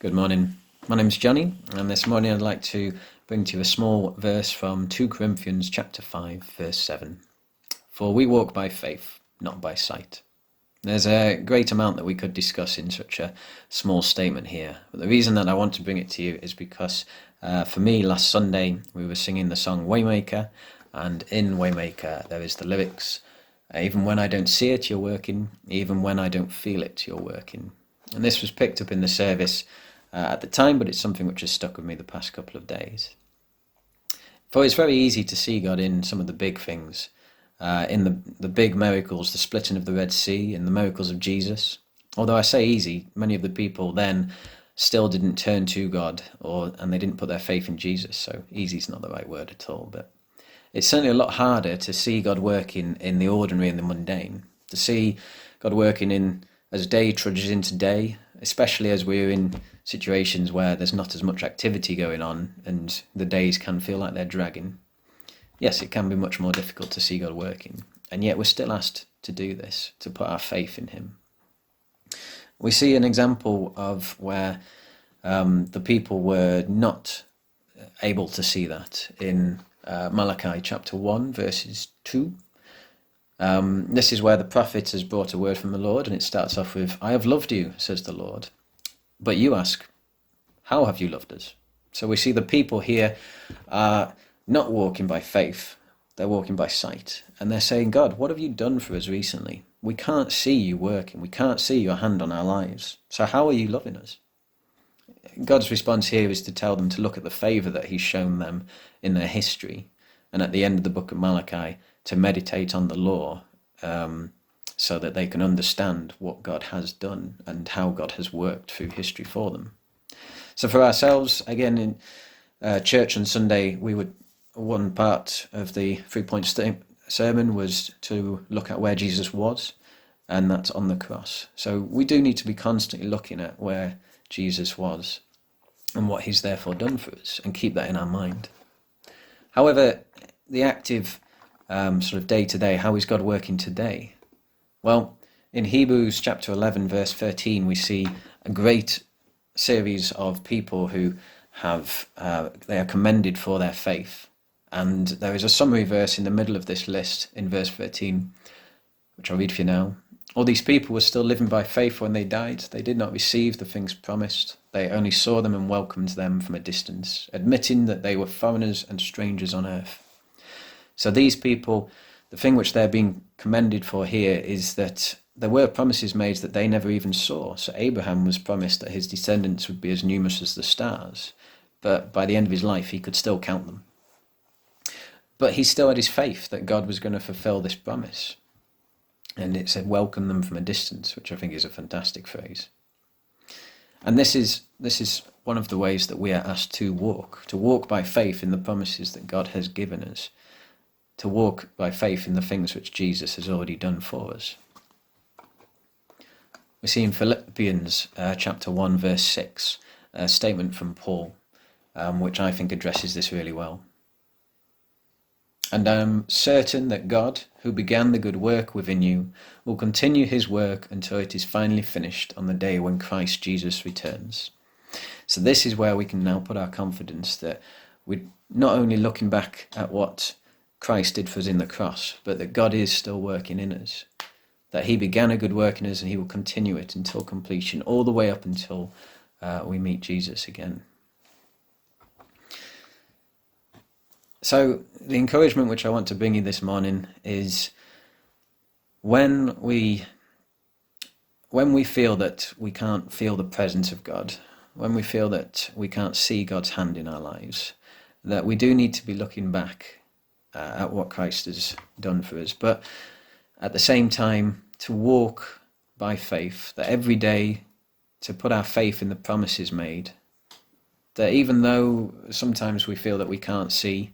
Good morning. My name's Johnny, and this morning I'd like to bring to you a small verse from 2 Corinthians chapter 5, verse 7. For we walk by faith, not by sight. There's a great amount that we could discuss in such a small statement here, but the reason that I want to bring it to you is because for me last Sunday we were singing the song Waymaker, and in Waymaker there is the lyrics, even when I don't see it, you're working, even when I don't feel it, you're working. And this was picked up in the service at the time, but it's something which has stuck with me the past couple of days. For it's very easy to see God in some of the big things, in the big miracles, the splitting of the Red Sea, and the miracles of Jesus. Although I say easy, many of the people then still didn't turn to God, and they didn't put their faith in Jesus, so easy is not the right word at all. But it's certainly a lot harder to see God working in the ordinary and the mundane, to see God working as day trudges into day, especially as we're in situations where there's not as much activity going on and the days can feel like they're dragging. Yes, it can be much more difficult to see God working, and yet we're still asked to do this, to put our faith in him. We see an example of where the people were not able to see that in Malachi chapter 1, verses 2. This is where the prophet has brought a word from the Lord, and it starts off with, I have loved you, says the Lord. But you ask, how have you loved us? So we see the people here are not walking by faith, they're walking by sight. And they're saying, God, what have you done for us recently? We can't see you working, we can't see your hand on our lives. So how are you loving us? God's response here is to tell them to look at the favour that he's shown them in their history. And at the end of the book of Malachi, to meditate on the law, so that they can understand what God has done and how God has worked through history for them. So for ourselves, again, in church on Sunday, one part of the 3-point sermon was to look at where Jesus was, and that's on the cross. So we do need to be constantly looking at where Jesus was and what he's therefore done for us, and keep that in our mind. However, the active sort of day-to-day, how is God working today? Well, in Hebrews chapter 11, verse 13, we see a great series of people who they are commended for their faith. And there is a summary verse in the middle of this list in verse 13, which I'll read for you now. All these people were still living by faith when they died. They did not receive the things promised. They only saw them and welcomed them from a distance, admitting that they were foreigners and strangers on earth. So these people, the thing which they're being commended for here is that there were promises made that they never even saw. So Abraham was promised that his descendants would be as numerous as the stars, but by the end of his life he could still count them. But he still had his faith that God was going to fulfill this promise. And it said, welcome them from a distance, which I think is a fantastic phrase. And this is one of the ways that we are asked to walk by faith in the promises that God has given us, to walk by faith in the things which Jesus has already done for us. We see in Philippians chapter 1, verse 6, a statement from Paul, which I think addresses this really well. And I am certain that God, who began the good work within you, will continue his work until it is finally finished on the day when Christ Jesus returns. So this is where we can now put our confidence that we're not only looking back at what Christ did for us in the cross, but that God is still working in us, that he began a good work in us and he will continue it until completion, all the way up until we meet Jesus again. So the encouragement which I want to bring you this morning is when we feel that we can't feel the presence of God, when we feel that we can't see God's hand in our lives, that we do need to be looking back at what Christ has done for us, but at the same time to walk by faith, that every day to put our faith in the promises made, that even though sometimes we feel that we can't see,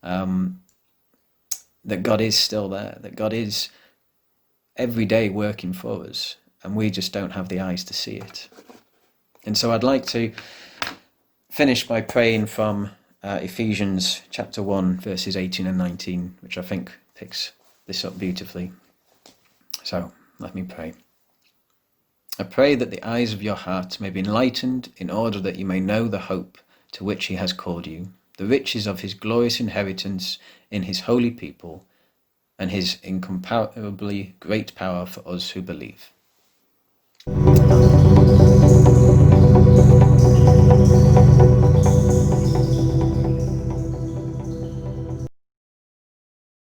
that God is still there, that God is every day working for us, and we just don't have the eyes to see it. And so I'd like to finish by praying from Ephesians chapter 1, verses 18 and 19, which I think picks this up beautifully. So let me pray. I pray that the eyes of your heart may be enlightened, in order that you may know the hope to which he has called you, the riches of his glorious inheritance in his holy people, and his incomparably great power for us who believe.